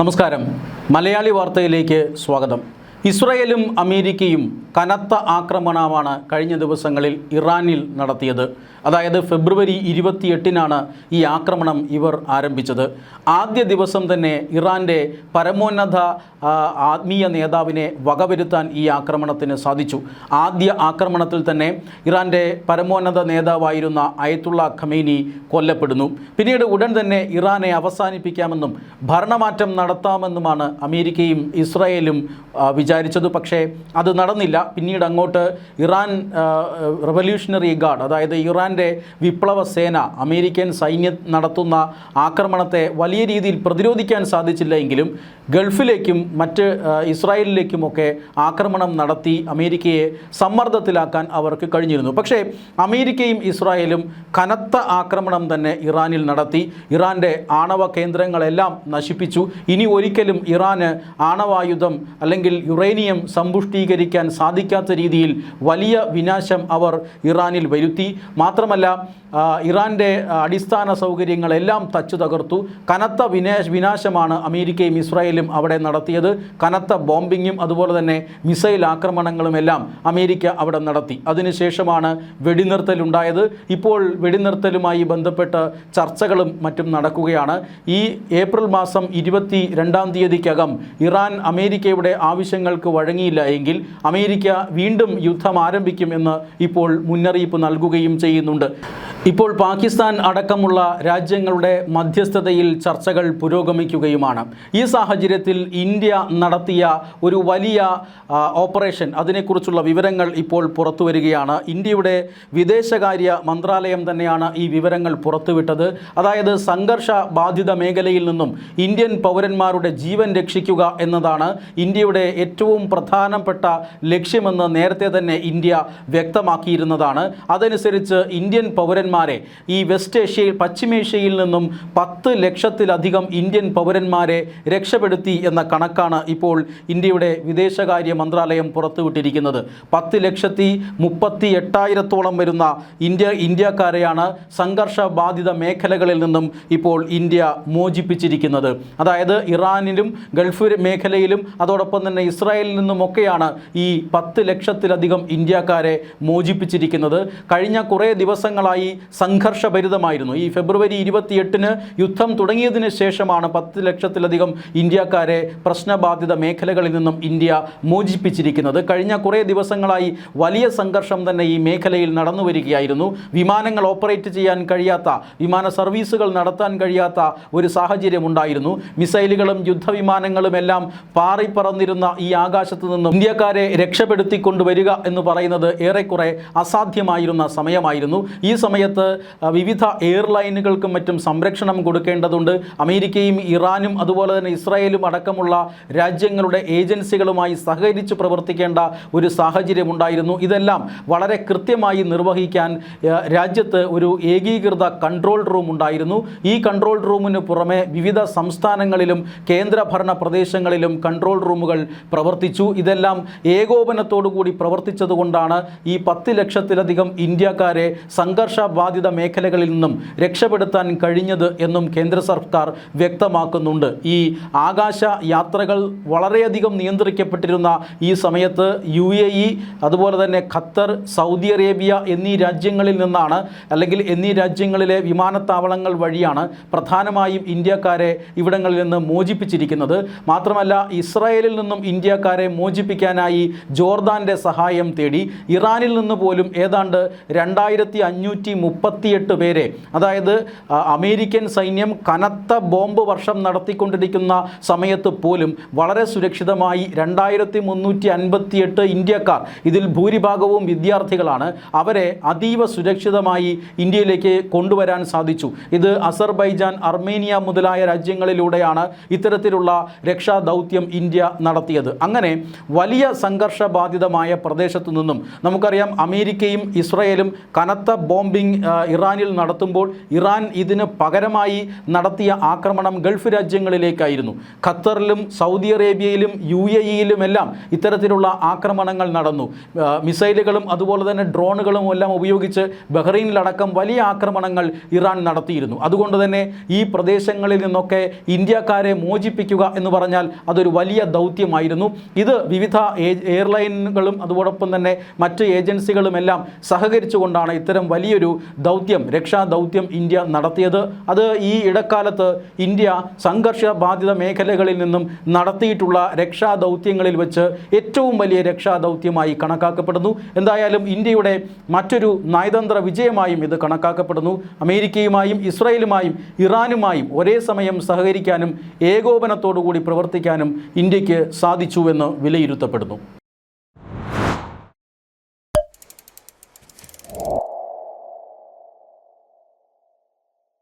നമസ്കാരം. മലയാളി വാർത്തയിലേക്ക് സ്വാഗതം. ഇസ്രായേലും അമേരിക്കയും കനത്ത ആക്രമണമാണ് കഴിഞ്ഞ ദിവസങ്ങളിൽ ഇറാനിൽ നടത്തിയത്. അതായത് ഫെബ്രുവരി 28-നാണ് ഈ ആക്രമണം ഇവർ ആരംഭിച്ചത്. ആദ്യ ദിവസം തന്നെ ഇറാൻ്റെ പരമോന്നത ആത്മീയ നേതാവിനെ വകവരുത്താൻ ഈ ആക്രമണത്തിന് സാധിച്ചു. ആദ്യ ആക്രമണത്തിൽ തന്നെ ഇറാൻ്റെ പരമോന്നത നേതാവായിരുന്ന അയത്തുള്ള ഖമേനി കൊല്ലപ്പെടുന്നു. പിന്നീട് ഉടൻ തന്നെ ഇറാനെ അവസാനിപ്പിക്കാമെന്നും ഭരണമാറ്റം നടത്താമെന്നുമാണ് അമേരിക്കയും ഇസ്രായേലും വിചാരിച്ചത്. പക്ഷേ അത് നടന്നില്ല. പിന്നീട് അങ്ങോട്ട് ഇറാൻ റവല്യൂഷണറി ഗാർഡ്, അതായത് ഇറാൻ്റെ വിപ്ലവ സേന അമേരിക്കൻ സൈന്യം നടത്തുന്ന ആക്രമണത്തെ വലിയ രീതിയിൽ പ്രതിരോധിക്കാൻ സാധിച്ചില്ല എങ്കിലും ഗൾഫിലേക്കും മറ്റ് ഇസ്രായേലിലേക്കുമൊക്കെ ആക്രമണം നടത്തി അമേരിക്കയെ സമ്മർദ്ദത്തിലാക്കാൻ അവർക്ക് കഴിഞ്ഞിരുന്നു. പക്ഷേ അമേരിക്കയും ഇസ്രായേലും കനത്ത ആക്രമണം തന്നെ ഇറാനിൽ നടത്തി. ഇറാൻ്റെ ആണവ കേന്ദ്രങ്ങളെല്ലാം നശിപ്പിച്ചു. ഇനി ഒരിക്കലും ഇറാന് ആണവായുധം അല്ലെങ്കിൽ യുറേനിയം സമ്പുഷ്ടീകരിക്കാൻ സാധിക്കാത്ത രീതിയിൽ വലിയ വിനാശം അവർ ഇറാനിൽ വരുത്തി. മാത്രമല്ല ഇറാൻ്റെ അടിസ്ഥാന സൗകര്യങ്ങളെല്ലാം തച്ചു തകർത്തു. കനത്ത വിനാശമാണ് അമേരിക്കയും ഇസ്രായേലും അവിടെ നടത്തിയത്. കനത്ത ബോംബിങ്ങും അതുപോലെ തന്നെ മിസൈൽ ആക്രമണങ്ങളുമെല്ലാം അമേരിക്ക അവിടെ നടത്തി. അതിനുശേഷമാണ് വെടിനിർത്തലുണ്ടായത്. ഇപ്പോൾ വെടിനിർത്തലുമായി ബന്ധപ്പെട്ട് ചർച്ചകളും മറ്റും നടക്കുകയാണ്. ഈ ഏപ്രിൽ മാസം 22-ാം തീയതിക്കകം ഇറാൻ അമേരിക്കയുടെ ആവശ്യങ്ങൾക്ക് വഴങ്ങിയില്ല എങ്കിൽ അമേരിക്ക വീണ്ടും യുദ്ധം ആരംഭിക്കും എന്ന് ഇപ്പോൾ മുന്നറിയിപ്പ് നൽകുകയും ചെയ്യുന്നുണ്ട്. ഇപ്പോൾ പാകിസ്ഥാൻ അടക്കമുള്ള രാജ്യങ്ങളുടെ മധ്യസ്ഥതയിൽ ചർച്ചകൾ പുരോഗമിക്കുകയുമാണ്. ഈ സാഹചര്യത്തിൽ ഇന്ത്യ നടത്തിയ ഒരു വലിയ ഓപ്പറേഷൻ, അതിനെക്കുറിച്ചുള്ള വിവരങ്ങൾ ഇപ്പോൾ പുറത്തു വരികയാണ്. ഇന്ത്യയുടെ വിദേശകാര്യ മന്ത്രാലയം തന്നെയാണ് ഈ വിവരങ്ങൾ പുറത്തുവിട്ടത്. അതായത് സംഘർഷ ബാധിത മേഖലയിൽ നിന്നും ഇന്ത്യൻ പൗരന്മാരുടെ ജീവൻ രക്ഷിക്കുക എന്നതാണ് ഇന്ത്യയുടെ ഏറ്റവും പ്രധാനപ്പെട്ട ലക്ഷ്യമെന്ന് നേരത്തെ തന്നെ ഇന്ത്യ വ്യക്തമാക്കിയിരുന്നതാണ്. അതനുസരിച്ച് ഇന്ത്യൻ പൗരന്മാരെ ഈ വെസ്റ്റ് ഏഷ്യയിൽ പശ്ചിമേഷ്യയിൽ നിന്നും 10 ലക്ഷത്തിലധികം ഇന്ത്യൻ പൗരന്മാരെ രക്ഷപ്പെടുത്തി എന്ന കണക്കാണ് ഇപ്പോൾ ഇന്ത്യയുടെ വിദേശകാര്യ മന്ത്രാലയം പുറത്തുവിട്ടിരിക്കുന്നത്. 10,38,000 വരുന്ന ഇന്ത്യക്കാരെയാണ് സംഘർഷ ബാധിത മേഖലകളിൽ നിന്നും ഇപ്പോൾ ഇന്ത്യ മോചിപ്പിച്ചിരിക്കുന്നത്. അതായത് ഇറാനിലും ഗൾഫ് മേഖലയിലും അതോടൊപ്പം തന്നെ ഇസ്രായേലിൽ നിന്നുമൊക്കെയാണ് ഈ 10 ലക്ഷത്തിലധികം ഇന്ത്യക്കാരെ മോചിപ്പിച്ചിരിക്കുന്നത്. കഴിഞ്ഞ കുറേ ദിവസങ്ങളായി സംഘർഷഭരിതമായിരുന്നു. ഈ ഫെബ്രുവരി 28-ന് യുദ്ധം തുടങ്ങിയതിന് ശേഷമാണ് 10 ലക്ഷത്തിലധികം ഇന്ത്യക്കാരെ പ്രശ്നബാധിത മേഖലകളിൽ നിന്നും ഇന്ത്യ മോചിപ്പിച്ചിരിക്കുന്നത്. കഴിഞ്ഞ കുറേ ദിവസങ്ങളായി വലിയ സംഘർഷം തന്നെ ഈ മേഖലയിൽ നടന്നു വരികയായിരുന്നു. വിമാനങ്ങൾ ഓപ്പറേറ്റ് ചെയ്യാൻ കഴിയാത്ത, വിമാന സർവീസുകൾ നടത്താൻ കഴിയാത്ത ഒരു സാഹചര്യം ഉണ്ടായിരുന്നു. മിസൈലുകളും യുദ്ധവിമാനങ്ങളും എല്ലാം പാറിപ്പറന്നിരുന്ന ഈ ആകാശത്ത് നിന്നും ഇന്ത്യക്കാരെ രക്ഷപ്പെടുത്തിക്കൊണ്ടുവരിക എന്ന് പറയുന്നത് ഏറെക്കുറെ അസാധ്യമായിരുന്ന സമയമായിരുന്നു. ഈ സമയത്ത് വിവിധ എയർലൈനുകൾക്കും മറ്റും സംരക്ഷണം കൊടുക്കേണ്ടതുണ്ട്. അമേരിക്കയും ഇറാനും അതുപോലെ തന്നെ ഇസ്രായേലും അടക്കമുള്ള രാജ്യങ്ങളുടെ ഏജൻസികളുമായി സഹകരിച്ച് പ്രവർത്തിക്കേണ്ട ഒരു സാഹചര്യമുണ്ടായിരുന്നു. ഇതെല്ലാം വളരെ കൃത്യമായി നിർവഹിക്കാൻ രാജ്യത്ത് ഒരു ഏകീകൃത കൺട്രോൾ റൂം ഉണ്ടായിരുന്നു. ഈ കൺട്രോൾ റൂമിന് പുറമെ വിവിധ സംസ്ഥാനങ്ങളിലും കേന്ദ്രഭരണ പ്രദേശങ്ങളിലും കൺട്രോൾ റൂമുകൾ പ്രവർത്തിച്ചു. ഇതെല്ലാം ഏകോപനത്തോടുകൂടി പ്രവർത്തിച്ചതുകൊണ്ടാണ് ഈ 10 ലക്ഷത്തിലധികം ഇന്ത്യക്കാരെ സംഘർഷ ബാധിത മേഖലകളിൽ നിന്നും രക്ഷപ്പെടുത്താൻ കഴിഞ്ഞത് എന്നും കേന്ദ്ര സർക്കാർ വ്യക്തമാക്കുന്നുണ്ട്. ഈ ആകാശ യാത്രകൾ വളരെയധികം നിയന്ത്രിക്കപ്പെട്ടിരുന്ന ഈ സമയത്ത് UAE അതുപോലെ തന്നെ ഖത്തർ, സൗദി അറേബ്യ എന്നീ രാജ്യങ്ങളിൽ നിന്നാണ്, അല്ലെങ്കിൽ എന്നീ രാജ്യങ്ങളിലെ വിമാനത്താവളങ്ങൾ വഴിയാണ് പ്രധാനമായും ഇന്ത്യക്കാരെ ഇവിടങ്ങളിൽ നിന്ന് മോചിപ്പിച്ചിരിക്കുന്നത്. മാത്രമല്ല ഇസ്രായേലിൽ നിന്നും ഇന്ത്യക്കാരെ മോചിപ്പിക്കാനായി ജോർദാൻ്റെ സഹായം തേടി. ഇറാനിൽ നിന്ന് പോലും ഏതാണ്ട് 2538 പേരെ, അതായത് അമേരിക്കൻ സൈന്യം കനത്ത ബോംബ് വർഷം നടത്തിക്കൊണ്ടിരിക്കുന്ന സമയത്ത് പോലും വളരെ സുരക്ഷിതമായി 2358 ഇന്ത്യക്കാർ, ഇതിൽ ഭൂരിഭാഗവും വിദ്യാർത്ഥികളാണ്, അവരെ അതീവ സുരക്ഷിതമായി ഇന്ത്യയിലേക്ക് കൊണ്ടുവരാൻ സാധിച്ചു. ഇത് അസർബൈജാൻ, അർമേനിയ മുതലായ രാജ്യങ്ങളിലൂടെയാണ് ഇത്തരത്തിലുള്ള രക്ഷാദൗത്യം ഇന്ത്യ നടത്തിയത്. അങ്ങനെ വലിയ സംഘർഷബാധിതമായ പ്രദേശത്തു നിന്നും നമുക്കറിയാം അമേരിക്കയും ഇസ്രായേലും കനത്ത ബോംബിംഗ് ഇറാനിൽ നടത്തുമ്പോൾ ഇറാൻ ഇതിന് പകരമായി നടത്തിയ ആക്രമണം ഗൾഫ് രാജ്യങ്ങളിലേക്കായിരുന്നു. ഖത്തറിലും സൗദി അറേബ്യയിലും UAE-യിലുമെല്ലാം ഇത്തരത്തിലുള്ള ആക്രമണങ്ങൾ നടന്നു. മിസൈലുകളും അതുപോലെ തന്നെ ഡ്രോണുകളും എല്ലാം ഉപയോഗിച്ച് ബഹ്റൈനിലടക്കം വലിയ ആക്രമണങ്ങൾ ഇറാൻ നടത്തിയിരുന്നു. അതുകൊണ്ട് തന്നെ ഈ പ്രദേശങ്ങളിൽ നിന്നൊക്കെ ഇന്ത്യക്കാരെ മോചിപ്പിക്കുക എന്ന് പറഞ്ഞാൽ അതൊരു വലിയ ദൗത്യമായിരുന്നു. ഇത് വിവിധ എയർലൈനുകളും അതോടൊപ്പം തന്നെ മറ്റ് ഏജൻസികളുമെല്ലാം സഹകരിച്ചുകൊണ്ടാണ് ഇത്തരം വലിയൊരു ദൗത്യം, രക്ഷാദൗത്യം ഇന്ത്യ നടത്തിയത്. അത് ഈ ഇടക്കാലത്ത് ഇന്ത്യ സംഘർഷ ബാധിത മേഖലകളിൽ നിന്നും നടത്തിയിട്ടുള്ള രക്ഷാദൗത്യങ്ങളിൽ വെച്ച് ഏറ്റവും വലിയ രക്ഷാദൗത്യമായി കണക്കാക്കപ്പെടുന്നു. എന്തായാലും ഇന്ത്യയുടെ മറ്റൊരു നയതന്ത്ര വിജയമായും ഇത് കണക്കാക്കപ്പെടുന്നു. അമേരിക്കയുമായും ഇസ്രായേലുമായും ഇറാനുമായും ഒരേ സമയം സഹകരിക്കാനും ഏകോപനത്തോടുകൂടി പ്രവർത്തിക്കാനും ഇന്ത്യക്ക് സാധിച്ചുവെന്ന് വിലയിരുത്തപ്പെടുന്നു.